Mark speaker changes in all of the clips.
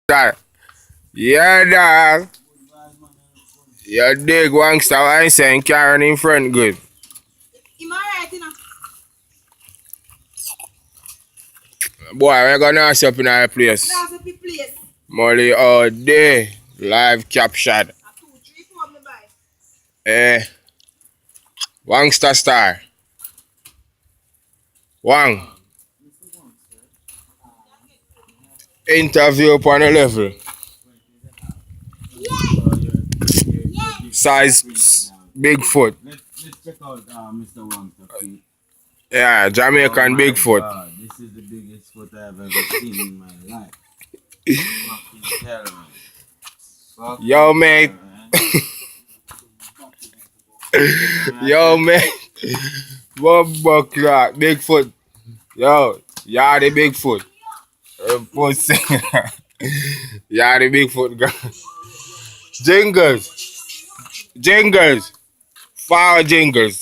Speaker 1: Dog. Yeah, dog. You dig Wangster, I saying carrying in front good.
Speaker 2: Am I right,
Speaker 1: Boy, we're gonna ask up in our place.
Speaker 2: That's a big place.
Speaker 1: Molly all day. Live captured.
Speaker 2: 2, 3, 4, me buy.
Speaker 1: Wangster star. Wang. Interview upon a level. Size Bigfoot.
Speaker 3: Let's check out Mr. Wang's.
Speaker 1: Yeah, Jamaican Bigfoot.
Speaker 3: This is the biggest foot I've ever seen in my life. Fucking hell, man.
Speaker 1: Yo, mate. Yo, mate. Bumbo clock. Bigfoot. Yo, y'all the Bigfoot. Pussy. Y'all the Bigfoot girl. Jingles. Jingles. Fire jingles.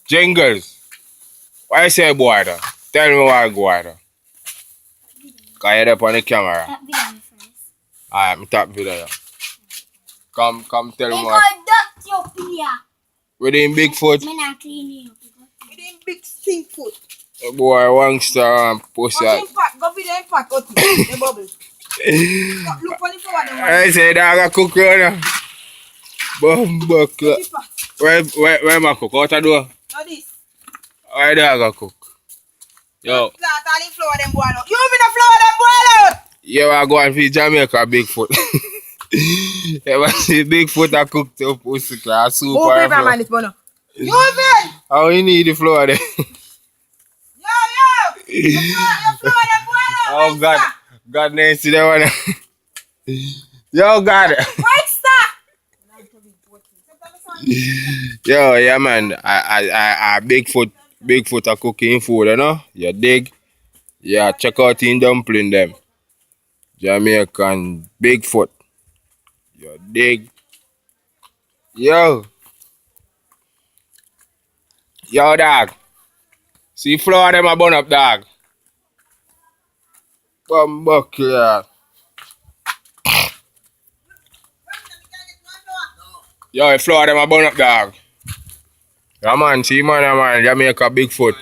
Speaker 1: Jingles. Why you say boy though? Tell me why I go there. Cause you're up on the camera.
Speaker 4: Tap video first.
Speaker 1: Alright, me tap video. Come tell me
Speaker 4: They
Speaker 1: what.
Speaker 4: got duct up here.
Speaker 1: Within Bigfoot,
Speaker 4: Me not clean it up.
Speaker 2: With them big stink foot.
Speaker 1: boy, Wangster and pussy.
Speaker 2: Go with them pot, go to the bubble. Look on the floor, them
Speaker 1: I say dog a cook right now. Bumbo clock. Where my cook? Out the door?
Speaker 2: Now this.
Speaker 1: Why dog a cook? Yo.
Speaker 2: Plant all the floor, them boil out. You be the floor, them boil out.
Speaker 1: Yeah, I go and feed Jamaica Bigfoot. Ever see Bigfoot a cook to pussy class soup
Speaker 2: Move
Speaker 1: or
Speaker 2: paper
Speaker 1: flour?
Speaker 2: man, this bono. You be.
Speaker 1: How you need the floor there?
Speaker 2: Yo. Your floor, them boil out.
Speaker 1: Oh God. God name see that one. Yo God.
Speaker 2: Right, stop.
Speaker 1: Yo, yeah man. I Bigfoot a cooking food, you know? You dig? Yeah, check out in dumpling them. Jamaican Bigfoot. You dig? Yo. Yo dog. See floor them a burn up dog. Bumbuck yeah. Yo, the floor them a burn up dog. Yeah man, see man, Jamaica Bigfoot.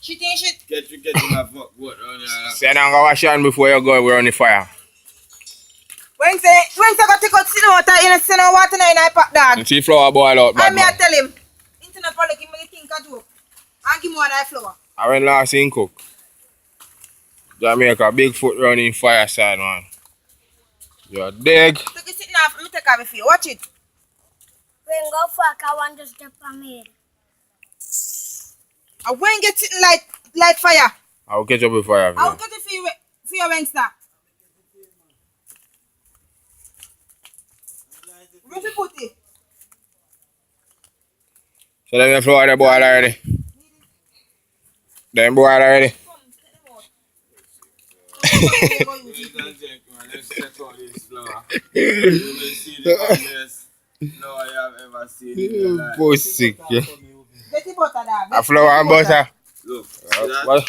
Speaker 2: Shit ain't shit.
Speaker 3: Get my fuck what on
Speaker 1: Say now go wash your hand before you go we're on the fire.
Speaker 2: When say go take out sin water in a water in a pot dog.
Speaker 1: You see flour boil out bad
Speaker 2: And me I
Speaker 1: man.
Speaker 2: tell him. Internet probably give me the thing to do. And give me one eye flour.
Speaker 1: I went last in cook. Jamaica Bigfoot running fireside man. You dig?
Speaker 2: Take it sitting off, me take off your feet. Watch it.
Speaker 4: When go fuck, I want to step on me.
Speaker 2: And when get sitting like fire,
Speaker 1: I'll catch up with fire.
Speaker 2: I'll get it for your Wednesday. Where you put it?
Speaker 1: So them flour they boil already. Them boil already.
Speaker 3: Let's check out this flower. You will see the ugliest flower you have ever seen in your life.
Speaker 1: Pussy. Yeah.
Speaker 2: Get the butter dog.
Speaker 1: A flour and butter.
Speaker 3: Look, see that?
Speaker 1: What?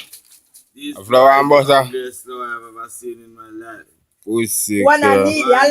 Speaker 3: This
Speaker 1: A flower and
Speaker 3: is the
Speaker 1: butter.
Speaker 3: ugliest flower I've ever seen in my life.
Speaker 1: Pussy.
Speaker 2: One I
Speaker 1: yeah.
Speaker 2: need.